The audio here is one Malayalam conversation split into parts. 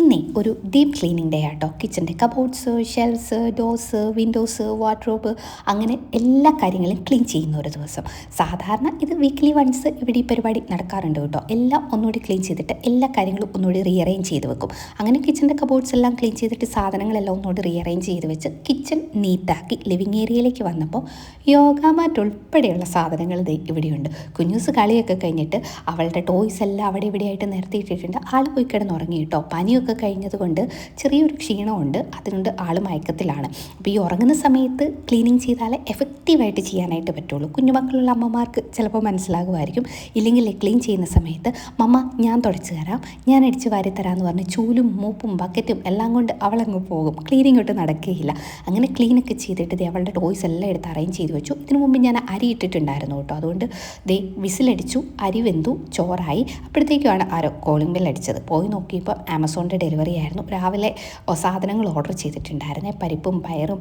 ഇന്നേ ഒരു ഡീപ്പ് ക്ലീനിങ് ഡേ ആട്ടോ. കിച്ചൻ്റെ cupboards, shelves, doors, Windows, wardrobe, അങ്ങനെ എല്ലാ കാര്യങ്ങളും ക്ലീൻ ചെയ്യുന്ന ഒരു ദിവസം. സാധാരണ ഇത് വീക്ക്ലി വൺസ് ഇവിടെ ഈ പരിപാടി നടക്കാറുണ്ട് കേട്ടോ. എല്ലാം ഒന്നുകൂടി ക്ലീൻ ചെയ്തിട്ട് എല്ലാ കാര്യങ്ങളും ഒന്നുകൂടി റീഅറേഞ്ച് ചെയ്ത് വെക്കും. അങ്ങനെ കിച്ചൻ്റെ കബോർഡ്സ് എല്ലാം ക്ലീൻ ചെയ്തിട്ട് സാധനങ്ങളെല്ലാം ഒന്നുകൂടി റീഅറേഞ്ച് ചെയ്ത് വെച്ച് കിച്ചൺ നീറ്റാക്കി ലിവിങ് ഏരിയയിലേക്ക് വന്നപ്പോൾ യോഗ മാറ്റ് ഉൾപ്പെടെയുള്ള സാധനങ്ങൾ ഇവിടെയുണ്ട്. കുഞ്ഞൂസ് കളിയൊക്കെ കഴിഞ്ഞിട്ട് അവളുടെ ടോയ്സ് എല്ലാം അവിടെ ഇവിടെയായിട്ട് നിരത്തിയിട്ടിട്ടുണ്ട്. ആൾ പോയി കിടന്നുറങ്ങി കേട്ടോ. പനിയൊക്കെ കഴിഞ്ഞതുകൊണ്ട് ചെറിയൊരു ക്ഷീണമുണ്ട്, അതുകൊണ്ട് ആൾ മയക്കത്തിലാണ്. അപ്പോൾ ഈ ഉറങ്ങുന്ന സമയത്ത് ക്ലീനിങ് ചെയ്താലേ എഫക്റ്റീവായിട്ട് ചെയ്യാനായിട്ട് പറ്റുള്ളൂ. കുഞ്ഞുമക്കളുള്ള അമ്മമാർക്ക് ചിലപ്പോൾ മനസ്സിലാകുമായിരിക്കും. ഇല്ലെങ്കിൽ ക്ലീൻ ചെയ്യുന്ന സമയത്ത് മമ്മ ഞാൻ തുടച്ച് തരാം, ഞാൻ അടിച്ച് വാരി തരാമെന്ന് പറഞ്ഞ് ചൂലും മൂപ്പും ബക്കറ്റും എല്ലാം കൊണ്ട് അവളങ്ങ് പോകും. ക്ലീനിങ് ഒട്ട് നടക്കുകയില്ല. അങ്ങനെ ക്ലീനൊക്കെ ചെയ്തിട്ട് അവളുടെ ടോയ്സ് എല്ലാം എടുത്ത് അറേഞ്ച് ചെയ്ത് വെച്ചു. ഇതിനു മുമ്പ് ഞാൻ അരി ഇട്ടിട്ടുണ്ടായിരുന്നു കേട്ടോ. അതുകൊണ്ട് വിസിലടിച്ചു, അരി വെന്തു, ചോറായി. അപ്പോഴത്തേക്കുമാണ് ആരോ കോളിംഗ് ബെൽ അടിച്ചത്. പോയി നോക്കിയപ്പോൾ ആമസോണിൻ്റെ ഡെലിവറി ആയിരുന്നു. രാവിലെ സാധനങ്ങൾ ഓർഡർ ചെയ്തിട്ടുണ്ടായിരുന്നേ. പരിപ്പും പയറും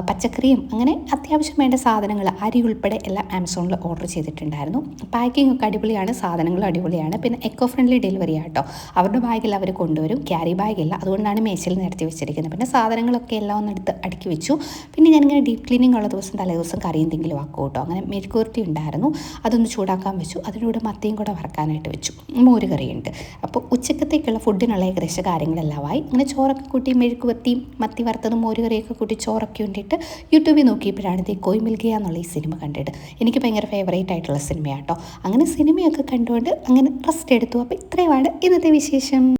പച്ചക്കറിയും അങ്ങനെ അത്യാവശ്യം വേണ്ട സാധനങ്ങൾ, അരി ഉൾപ്പെടെ എല്ലാം ആമസോണിൽ ഓർഡർ ചെയ്തിട്ടുണ്ടായിരുന്നു. പാക്കിംഗ് ഒക്കെ അടിപൊളിയാണ്, സാധനങ്ങളും അടിപൊളിയാണ്. പിന്നെ എക്കോ ഫ്രണ്ട്ലി ഡെലിവറി ആട്ടോ. അവരുടെ ബാഗിൽ അവർ കൊണ്ടുവരും, ക്യാരി ബാഗില്ല, അതുകൊണ്ടാണ് മേശയിൽ നിരത്തി വെച്ചിരിക്കുന്നത്. പിന്നെ സാധനങ്ങളൊക്കെ എല്ലാം ഒന്നെടുത്ത് അടുക്കി വെച്ചു. പിന്നെ ഞാനിങ്ങനെ ഡീപ്പ് ക്ലീനിങ് ഉള്ള ദിവസം തലേദിവസം കറി എന്തെങ്കിലും ആക്കും കേട്ടോ. അങ്ങനെ മെഴുക്കുവരട്ടി ഉണ്ടായിരുന്നു, അതൊന്ന് ചൂടാക്കാൻ വെച്ചു. അതിലൂടെ മത്തിയും കൂടെ വറക്കാനായിട്ട് വെച്ചു. മോര് കറിയുണ്ട്. അപ്പോൾ ഉച്ചക്കത്തേക്കുള്ള ഫുഡിനുള്ള ഏകദേശം കാര്യങ്ങളെല്ലാമായി. അങ്ങനെ ചോറൊക്കെ കൂട്ടി മെഴുക്കുവരട്ടിയും മത്തി വറുത്തതും മോര് കറിയൊക്കെ കൂട്ടി ചോറൊക്കെ ഉണ്ടിട്ട് യൂട്യൂബിൽ നോക്കിയപ്പോഴാണ് കോയ് മിൽ ഗയ എന്നുള്ള ഈ സിനിമ കണ്ടിട്ട് എനിക്ക് ഭയങ്കര ഫേവറേറ്റ് ആയിട്ടുള്ള സിനിമയാട്ടോ. അങ്ങനെ സിനിമയൊക്കെ കണ്ടുകൊണ്ട് അങ്ങനെ റെസ്റ്റ് എടുത്തു. അപ്പോൾ ഇത്രയുമാണ് ഇന്നത്തെ വിശേഷം.